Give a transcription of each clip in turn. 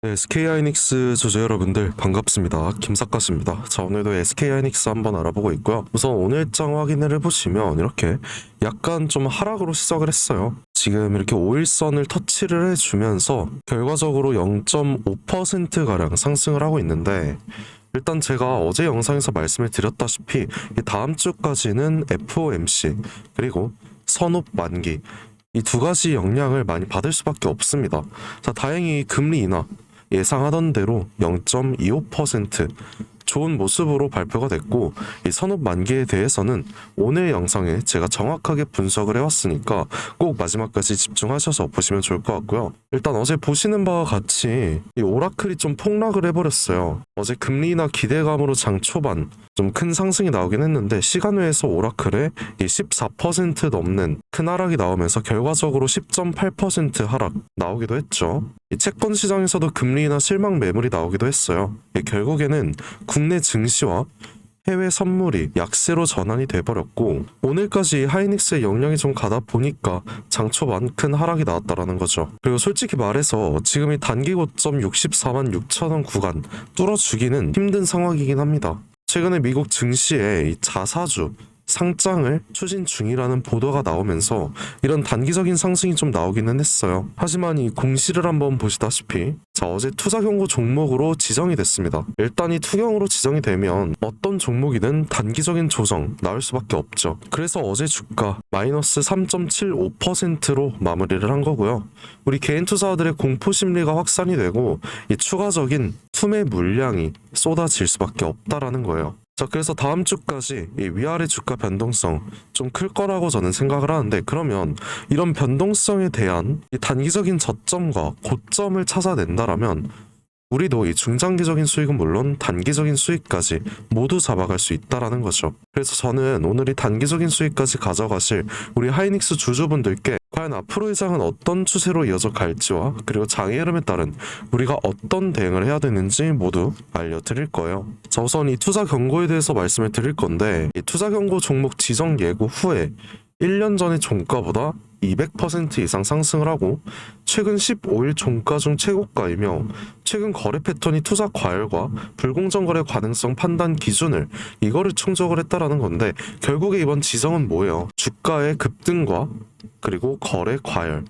네, SK하이닉스 주주 여러분들 반갑습니다. 김사카입니다. 자, 오늘도 SK하이닉스 한번 알아보고 있고요. 우선 오늘 일정 확인을 해보시면 이렇게 약간 좀 하락으로 시작을 했어요. 지금 이렇게 5일선을 터치를 해주면서 결과적으로 0.5%가량 상승을 하고 있는데, 일단 제가 어제 영상에서 말씀을 드렸다시피 이 다음 주까지는 FOMC 그리고 선업 만기 이 두 가지 영향을 많이 받을 수밖에 없습니다. 자, 다행히 금리 인하 예상하던 대로 0.25% 좋은 모습으로 발표가 됐고, 이 선업 만기에 대해서는 오늘 영상에 제가 정확하게 분석을 해왔으니까 꼭 마지막까지 집중하셔서 보시면 좋을 것 같고요. 일단 어제 보시는 바와 같이 이 오라클이 좀 폭락을 해버렸어요. 어제 금리 인하 기대감으로 장 초반 좀 큰 상승이 나오긴 했는데, 시간외에서 오라클에 이 14% 넘는 큰 하락이 나오면서 결과적으로 10.8% 하락 나오기도 했죠. 이 채권 시장에서도 금리 인하 실망 매물이 나오기도 했어요. 결국에는 국내 증시와 해외 선물이 약세로 전환이 돼버렸고, 오늘까지 하이닉스의 영향이 좀 가다 보니까 장초반 큰 하락이 나왔다라는 거죠. 그리고 솔직히 말해서 지금 이 단기 고점 64만 6천 원 구간 뚫어주기는 힘든 상황이긴 합니다. 최근에 미국 증시에 이 자사주 상장을 추진 중이라는 보도가 나오면서 이런 단기적인 상승이 좀 나오기는 했어요. 하지만 이 공시를 한번 보시다시피, 자, 어제 투자 경고 종목으로 지정이 됐습니다. 일단 이 투경으로 지정이 되면 어떤 종목이든 단기적인 조정 나올 수밖에 없죠. 그래서 어제 주가 마이너스 3.75%로 마무리를 한 거고요. 우리 개인 투자자들의 공포 심리가 확산이 되고 이 추가적인 투매 물량이 쏟아질 수밖에 없다라는 거예요. 자, 그래서 다음 주까지 이 위아래 주가 변동성 좀 클 거라고 저는 생각을 하는데, 그러면 이런 변동성에 대한 이 단기적인 저점과 고점을 찾아낸다라면 우리도 이 중장기적인 수익은 물론 단기적인 수익까지 모두 잡아갈 수 있다라는 거죠. 그래서 저는 오늘 이 단기적인 수익까지 가져가실 우리 하이닉스 주주분들께 과연 앞으로의 장은 어떤 추세로 이어져 갈지와, 그리고 장의 흐름에 따른 우리가 어떤 대응을 해야 되는지 모두 알려드릴 거예요. 자, 우선 이 투자 경고에 대해서 말씀을 드릴 건데, 이 투자 경고 종목 지정 예고 후에 1년 전의 종가보다 200% 이상 상승을 하고 최근 15일 종가 중 최고가이며, 최근 거래 패턴이 투자 과열과 불공정 거래 가능성 판단 기준을 이거를 충족을 했다라는 건데, 결국에 이번 지정은 뭐예요? 주가의 급등과 그리고 거래 과열,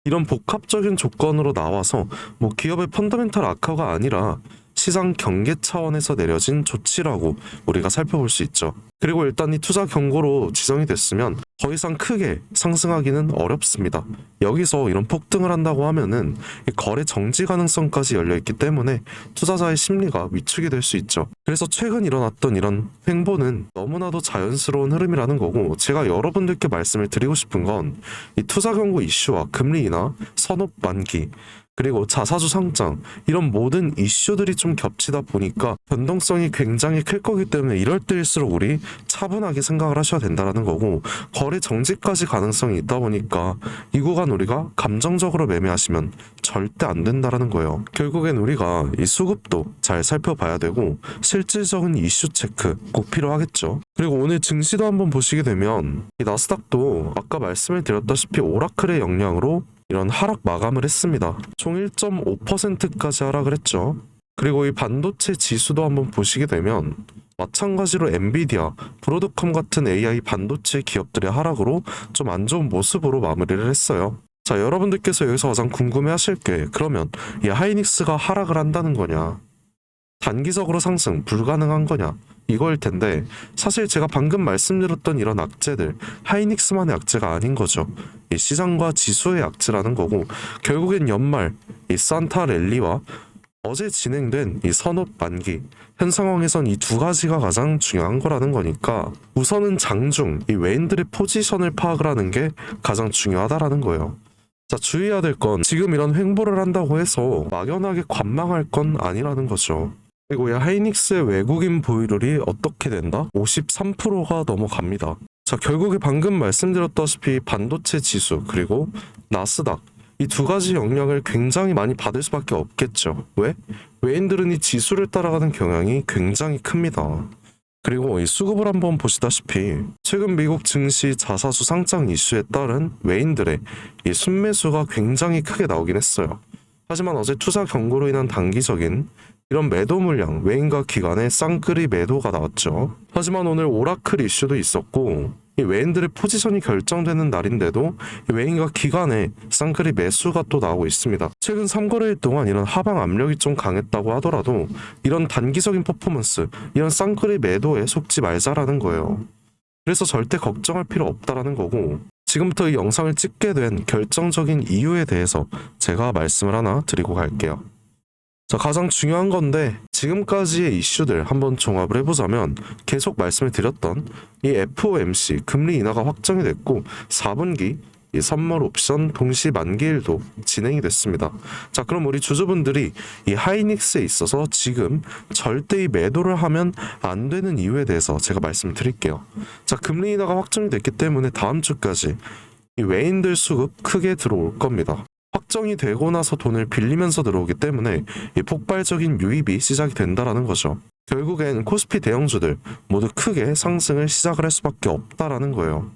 이런 복합적인 조건으로 나와서 뭐 기업의 펀더멘탈 악화가 아니라 시장 경계 차원에서 내려진 조치라고 우리가 살펴볼 수 있죠. 그리고 일단 이 투자 경고로 지정이 됐으면 더 이상 크게 상승하기는 어렵습니다. 여기서 이런 폭등을 한다고 하면은 이 거래 정지 가능성까지 열려있기 때문에 투자자의 심리가 위축이 될 수 있죠. 그래서 최근 일어났던 이런 횡보는 너무나도 자연스러운 흐름이라는 거고, 제가 여러분들께 말씀을 드리고 싶은 건 이 투자 경고 이슈와 금리 인하, 선업 만기, 그리고 자사주 상장, 이런 모든 이슈들이 좀 겹치다 보니까 변동성이 굉장히 클 거기 때문에 이럴 때일수록 우리 차분하게 생각을 하셔야 된다는 거고, 거래 정지까지 가능성이 있다 보니까 이 구간 우리가 감정적으로 매매하시면 절대 안 된다는 거예요. 결국엔 우리가 이 수급도 잘 살펴봐야 되고 실질적인 이슈 체크 꼭 필요하겠죠. 그리고 오늘 증시도 한번 보시게 되면 이 나스닥도 아까 말씀을 드렸다시피 오라클의 영향으로 이런 하락 마감을 했습니다. 총 1.5%까지 하락을 했죠. 그리고 이 반도체 지수도 한번 보시게 되면 마찬가지로 엔비디아, 브로드컴 같은 AI 반도체 기업들의 하락으로 좀 안 좋은 모습으로 마무리를 했어요. 자, 여러분들께서 여기서 가장 궁금해하실 게, 그러면 이 하이닉스가 하락을 한다는 거냐, 단기적으로 상승 불가능한 거냐, 이거일 텐데, 사실 제가 방금 말씀드렸던 이런 악재들 하이닉스만의 악재가 아닌 거죠. 이 시장과 지수의 악재라는 거고, 결국엔 연말 이 산타 랠리와 어제 진행된 이 선업 만기, 현 상황에선 이 두 가지가 가장 중요한 거라는 거니까 우선은 장중 이 외인들의 포지션을 파악을 하는 게 가장 중요하다라는 거예요. 자, 주의해야 될 건 지금 이런 횡보를 한다고 해서 막연하게 관망할 건 아니라는 거죠. 그리고 이 하이닉스의 외국인 보유율이 어떻게 된다? 53%가 넘어갑니다. 자, 결국에 방금 말씀드렸다시피 반도체 지수 그리고 나스닥, 이 두 가지 영향을 굉장히 많이 받을 수밖에 없겠죠. 왜? 외인들은 이 지수를 따라가는 경향이 굉장히 큽니다. 그리고 이 수급을 한번 보시다시피 최근 미국 증시 자사주 상장 이슈에 따른 외인들의 이 순매수가 굉장히 크게 나오긴 했어요. 하지만 어제 투자 경고로 인한 단기적인 이런 매도 물량, 외인과 기관의 쌍끌이 매도가 나왔죠. 하지만 오늘 오라클 이슈도 있었고 이 외인들의 포지션이 결정되는 날인데도 이 외인과 기관의 쌍끌이 매수가 또 나오고 있습니다. 최근 3거래일 동안 이런 하방 압력이 좀 강했다고 하더라도 이런 단기적인 퍼포먼스, 이런 쌍끌이 매도에 속지 말자라는 거예요. 그래서 절대 걱정할 필요 없다라는 거고, 지금부터 이 영상을 찍게 된 결정적인 이유에 대해서 제가 말씀을 하나 드리고 갈게요. 자, 가장 중요한 건데 지금까지의 이슈들 한번 종합을 해보자면 계속 말씀을 드렸던 이 FOMC 금리 인하가 확정이 됐고 4분기 이 선물 옵션 동시 만기일도 진행이 됐습니다. 자, 그럼 우리 주주분들이 이 하이닉스에 있어서 지금 절대 이 매도를 하면 안 되는 이유에 대해서 제가 말씀을 드릴게요. 자, 금리 인하가 확정이 됐기 때문에 다음 주까지 이 외인들 수급 크게 들어올 겁니다. 확정이 되고 나서 돈을 빌리면서 들어오기 때문에 이 폭발적인 유입이 시작이 된다라는 거죠. 결국엔 코스피 대형주들 모두 크게 상승을 시작을 할 수밖에 없다라는 거예요.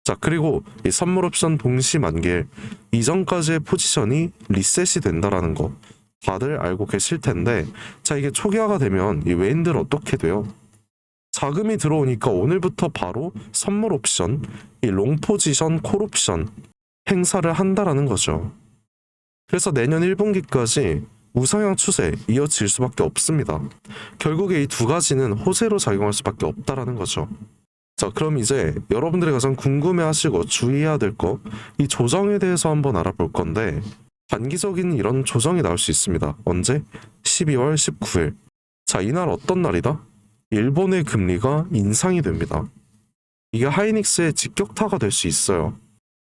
자, 그리고 이 선물 옵션 동시 만기일 이전까지의 포지션이 리셋이 된다라는 거 다들 알고 계실 텐데, 자, 이게 초기화가 되면 이 외인들 어떻게 돼요? 자금이 들어오니까 오늘부터 바로 선물 옵션, 이 롱 포지션 콜 옵션 행사를 한다라는 거죠. 그래서 내년 1분기까지 우상향 추세 이어질 수밖에 없습니다. 결국에 이 두 가지는 호재로 작용할 수밖에 없다라는 거죠. 자, 그럼 이제 여러분들이 가장 궁금해하시고 주의해야 될 거, 이 조정에 대해서 한번 알아볼 건데, 단기적인 이런 조정이 나올 수 있습니다. 언제? 12월 19일. 자, 이날 어떤 날이다? 일본의 금리가 인상이 됩니다. 이게 하이닉스의 직격타가 될 수 있어요.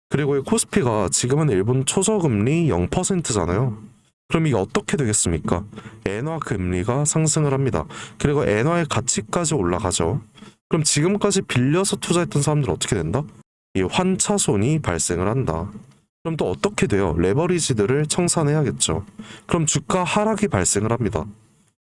그리고 이 코스피가 지금은 일본 초저금리 0%잖아요. 그럼 이게 어떻게 되겠습니까? 엔화 금리가 상승을 합니다. 그리고 엔화의 가치까지 올라가죠. 그럼 지금까지 빌려서 투자했던 사람들은 어떻게 된다? 이 환차손이 발생을 한다. 그럼 또 어떻게 돼요? 레버리지들을 청산해야겠죠. 그럼 주가 하락이 발생을 합니다.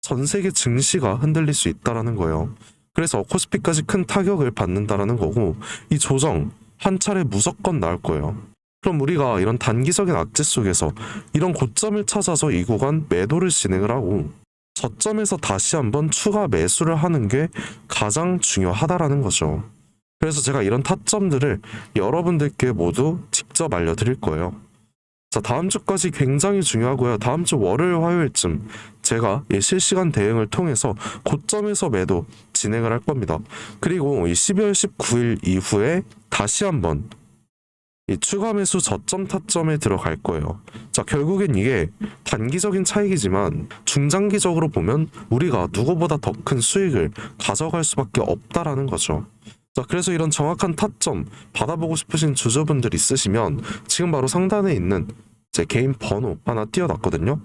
전 세계 증시가 흔들릴 수 있다라는 거예요. 그래서 코스피까지 큰 타격을 받는다라는 거고, 이 조정 한 차례 무조건 나올 거예요. 그럼 우리가 이런 단기적인 악재 속에서 이런 고점을 찾아서 이 구간 매도를 진행을 하고 저점에서 다시 한번 추가 매수를 하는 게 가장 중요하다라는 거죠. 그래서 제가 이런 타점들을 여러분들께 모두 직접 알려드릴 거예요. 자, 다음 주까지 굉장히 중요하고요. 다음 주 월요일, 화요일쯤 제가 이 실시간 대응을 통해서 고점에서 매도 진행을 할 겁니다. 그리고 이 12월 19일 이후에 다시 한번 이 추가 매수 저점 타점에 들어갈 거예요. 자, 결국엔 이게 단기적인 차익이지만 중장기적으로 보면 우리가 누구보다 더 큰 수익을 가져갈 수밖에 없다라는 거죠. 자, 그래서 이런 정확한 타점 받아보고 싶으신 주주분들 있으시면 지금 바로 상단에 있는 제 개인 번호 하나 띄워놨거든요.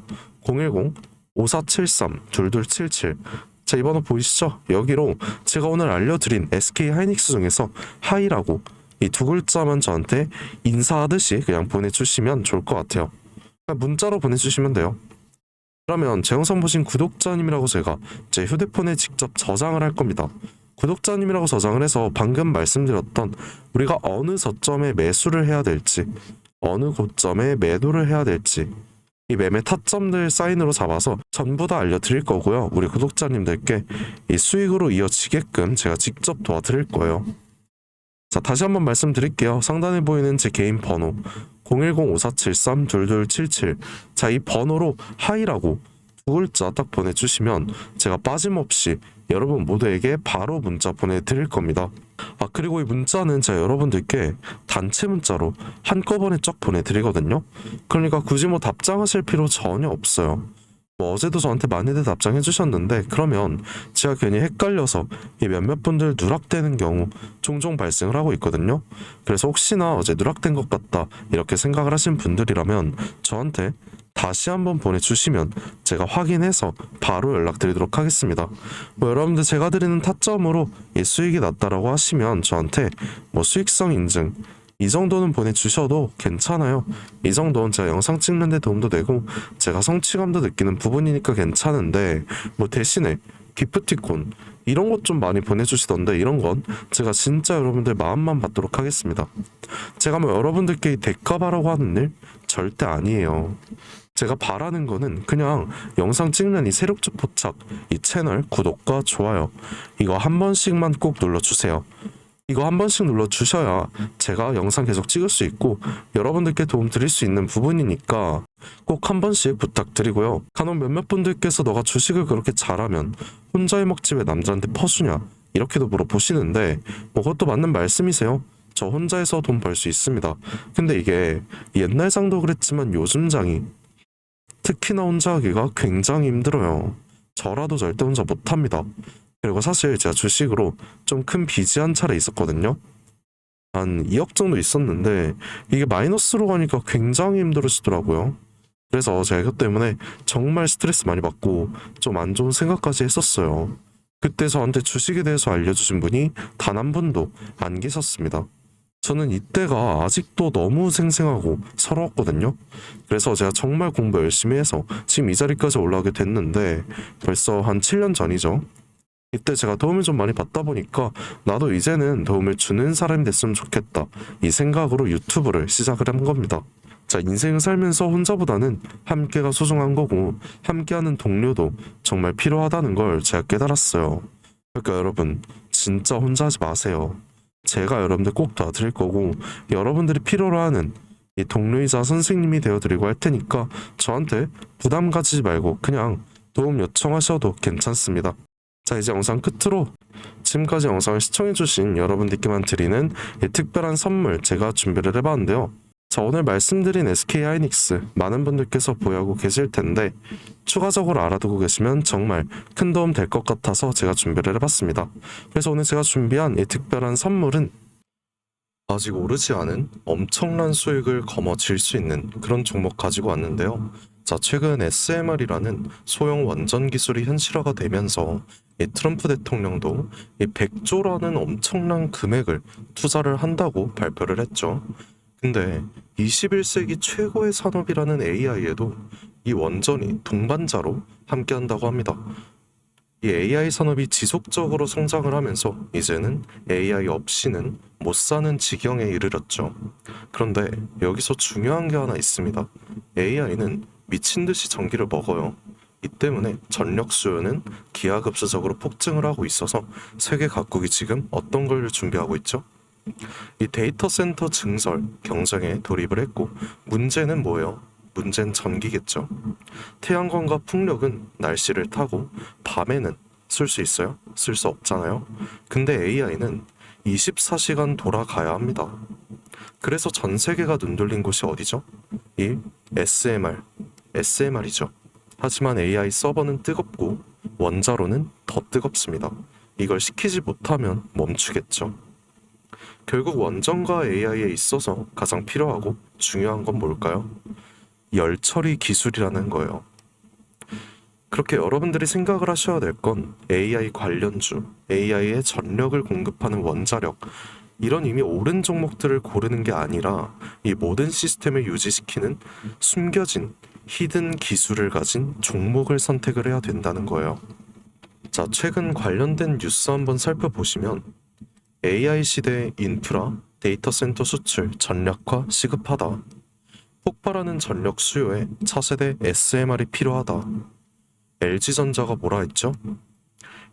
010-5473-2277. 자, 이 번호 보이시죠? 여기로 제가 오늘 알려드린 SK 하이닉스 중에서 하이라고 이 두 글자만 저한테 인사하듯이 그냥 보내주시면 좋을 것 같아요. 그냥 문자로 보내주시면 돼요. 그러면 제 영상 보신 구독자님이라고 제가 제 휴대폰에 직접 저장을 할 겁니다. 구독자님이라고 저장을 해서 방금 말씀드렸던 우리가 어느 저점에 매수를 해야 될지, 어느 고점에 매도를 해야 될지 이 매매 타점들 사인으로 잡아서 전부 다 알려드릴 거고요. 우리 구독자님들께 이 수익으로 이어지게끔 제가 직접 도와드릴 거예요. 자, 다시 한번 말씀드릴게요. 상단에 보이는 제 개인 번호 010-5473-2277. 자, 이 번호로 하이라고 두 글자 딱 보내주시면 제가 빠짐없이 여러분 모두에게 바로 문자 보내드릴 겁니다. 아, 그리고 이 문자는 제가 여러분들께 단체 문자로 한꺼번에 쫙 보내드리거든요. 그러니까 굳이 뭐 답장하실 필요 전혀 없어요. 뭐 어제도 저한테 많이들 답장해 주셨는데 그러면 제가 괜히 헷갈려서 이 몇몇 분들 누락되는 경우 종종 발생을 하고 있거든요. 그래서 혹시나 어제 누락된 것 같다 이렇게 생각을 하신 분들이라면 저한테 다시 한번 보내주시면 제가 확인해서 바로 연락드리도록 하겠습니다. 뭐 여러분들 제가 드리는 타점으로 이 수익이 났다라고 하시면 저한테 뭐 수익성 인증 이 정도는 보내주셔도 괜찮아요. 이 정도는 제가 영상 찍는 데 도움도 되고 제가 성취감도 느끼는 부분이니까 괜찮은데 뭐 대신에 기프티콘 이런 것 좀 많이 보내주시던데 이런 건 제가 진짜 여러분들 마음만 받도록 하겠습니다. 제가 뭐 여러분들께 대가 바라고 하는 일 절대 아니에요. 제가 바라는 거는 그냥 영상 찍는 이 세력적 포착, 이 채널 구독과 좋아요 이거 한 번씩만 꼭 눌러주세요. 이거 한 번씩 눌러주셔야 제가 영상 계속 찍을 수 있고 여러분들께 도움 드릴 수 있는 부분이니까 꼭 한 번씩 부탁드리고요. 간혹 몇몇 분들께서 너가 주식을 그렇게 잘하면 혼자 해먹지 왜 남자한테 퍼주냐 이렇게도 물어보시는데 뭐 그것도 맞는 말씀이세요. 저 혼자 해서 돈 벌 수 있습니다. 근데 이게 옛날 장도 그랬지만 요즘 장이 특히나 혼자 하기가 굉장히 힘들어요. 저라도 절대 혼자 못합니다. 그리고 사실 제가 주식으로 좀 큰 빚이 한 차례 있었거든요. 한 2억 정도 있었는데 이게 마이너스로 가니까 굉장히 힘들어지더라고요. 그래서 제가 이것 때문에 정말 스트레스 많이 받고 좀 안 좋은 생각까지 했었어요. 그때 저한테 주식에 대해서 알려주신 분이 단 한 분도 안 계셨습니다. 저는 이때가 아직도 너무 생생하고 서러웠거든요. 그래서 제가 정말 공부 열심히 해서 지금 이 자리까지 올라오게 됐는데 벌써 한 7년 전이죠. 이때 제가 도움을 좀 많이 받다 보니까 나도 이제는 도움을 주는 사람이 됐으면 좋겠다 이 생각으로 유튜브를 시작을 한 겁니다. 자, 인생을 살면서 혼자보다는 함께가 소중한 거고 함께하는 동료도 정말 필요하다는 걸 제가 깨달았어요. 그러니까 여러분 진짜 혼자 하지 마세요. 제가 여러분들 꼭 도와드릴 거고 여러분들이 필요로 하는 이 동료이자 선생님이 되어드리고 할 테니까 저한테 부담 가지지 말고 그냥 도움 요청하셔도 괜찮습니다. 자, 이제 영상 끝으로 지금까지 영상을 시청해주신 여러분들께만 드리는 이 특별한 선물 제가 준비를 해봤는데요. 자, 오늘 말씀드린 SK 하이닉스 많은 분들께서 보유하고 계실 텐데 추가적으로 알아두고 계시면 정말 큰 도움 될 것 같아서 제가 준비를 해봤습니다. 그래서 오늘 제가 준비한 이 특별한 선물은 아직 오르지 않은 엄청난 수익을 거머쥘 수 있는 그런 종목 가지고 왔는데요. 자, 최근 SMR이라는 소형 원전 기술이 현실화가 되면서 이 트럼프 대통령도 이 100조라는 엄청난 금액을 투자를 한다고 발표를 했죠. 근데 21세기 최고의 산업이라는 AI에도 이 원전이 동반자로 함께한다고 합니다. 이 AI 산업이 지속적으로 성장을 하면서 이제는 AI 없이는 못 사는 지경에 이르렀죠. 그런데 여기서 중요한 게 하나 있습니다. AI는 미친 듯이 전기를 먹어요. 이 때문에 전력 수요는 기하급수적으로 폭증을 하고 있어서 세계 각국이 지금 어떤 걸 준비하고 있죠? 이 데이터 센터 증설 경쟁에 돌입을 했고 문제는 뭐예요? 문제는 전기겠죠. 태양광과 풍력은 날씨를 타고 밤에는 쓸 수 있어요? 쓸 수 없잖아요. 근데 AI는 24시간 돌아가야 합니다. 그래서 전 세계가 눈돌린 곳이 어디죠? 이 SMR이죠. 하지만 AI 서버는 뜨겁고 원자로는 더 뜨겁습니다. 이걸 시키지 못하면 멈추겠죠. 결국 원전과 AI에 있어서 가장 필요하고 중요한 건 뭘까요? 열 처리 기술이라는 거예요. 그렇게 여러분들이 생각을 하셔야 될 건 AI 관련주, AI에 전력을 공급하는 원자력, 이런 이미 옳은 종목들을 고르는 게 아니라 이 모든 시스템을 유지시키는 숨겨진 히든 기술을 가진 종목을 선택을 해야 된다는 거예요. 자, 최근 관련된 뉴스 한번 살펴보시면 AI 시대의 인프라, 데이터 센터 수출, 전략화 시급하다. 폭발하는 전력 수요에 차세대 SMR이 필요하다. LG전자가 뭐라 했죠?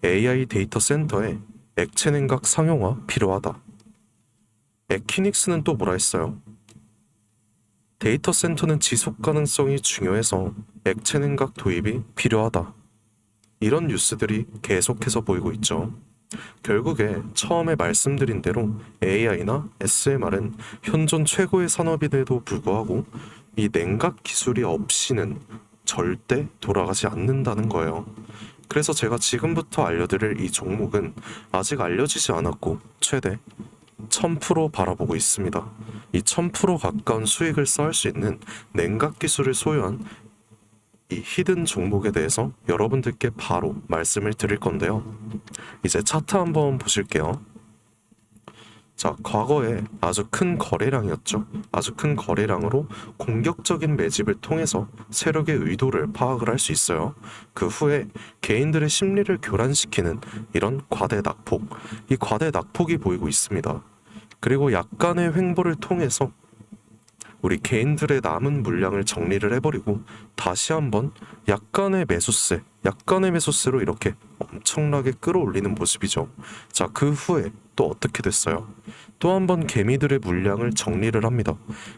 AI 데이터 센터에 액체 냉각 상용화 필요하다. 에퀴닉스는 또 뭐라 했어요? 데이터 센터는 지속 가능성이 중요해서 액체 냉각 도입이 필요하다. 이런 뉴스들이 계속해서 보이고 있죠. 결국에 처음에 말씀드린 대로 AI나 SMR은 현존 최고의 산업임에도 불구하고 이 냉각 기술이 없이는 절대 돌아가지 않는다는 거예요. 그래서 제가 지금부터 알려드릴 이 종목은 아직 알려지지 않았고 최대 1000% 바라보고 있습니다. 이 1000% 가까운 수익을 쌓을 수 있는 냉각 기술을 소유한 이 히든 종목에 대해서 여러분들께 바로 말씀을 드릴 건데요. 이제 차트 한번 보실게요. 자, 과거에 아주 큰 거래량이었죠. 아주 큰 거래량으로 공격적인 매집을 통해서 세력의 의도를 파악을 할 수 있어요. 그 후에 개인들의 심리를 교란시키는 이런 과대 낙폭, 이 과대 낙폭이 보이고 있습니다. 그리고 약간의 횡보를 통해서 우리 개인들의 남은 물량을 정리를 해버리고 다시 한번 약간의 매수세로 이렇게 엄청나게 끌어올리는 모습이죠. 자, 그 후에 또 어떻게 됐어요? 또 한 번 개미들의 물량을 정리를 합니다.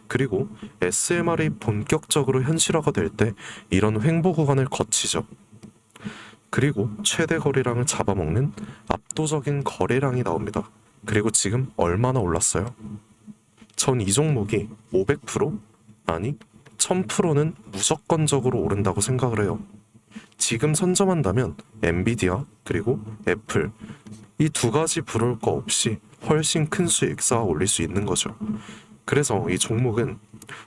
그리고 SMR이 본격적으로 현실화가 될 때 이런 횡보 구간을 거치죠. 그리고 최대 거래량을 잡아먹는 압도적인 거래량이 나옵니다. 그리고 지금 얼마나 올랐어요? 전 이 종목이 500% 아니 1000%는 무조건적으로 오른다고 생각을 해요. 지금 선점한다면 엔비디아 그리고 애플 이 두 가지 부러울 거 없이 훨씬 큰 수익 쌓아 올릴 수 있는 거죠. 그래서 이 종목은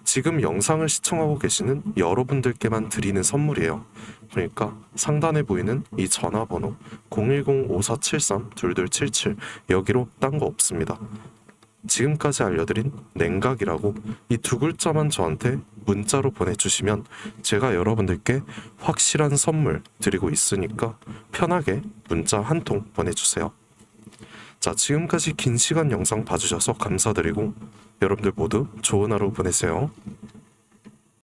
지금 영상을 시청하고 계시는 여러분들께만 드리는 선물이에요. 그러니까 상단에 보이는 이 전화번호 010-5473-2277 여기로 딴 거 없습니다. 지금까지 알려드린 냉각이라고 이 두 글자만 저한테 문자로 보내주시면 제가 여러분들께 확실한 선물 드리고 있으니까 편하게 문자 한 통 보내주세요. 자, 지금까지 긴 시간 영상 봐주셔서 감사드리고 여러분들 모두 좋은 하루 보내세요.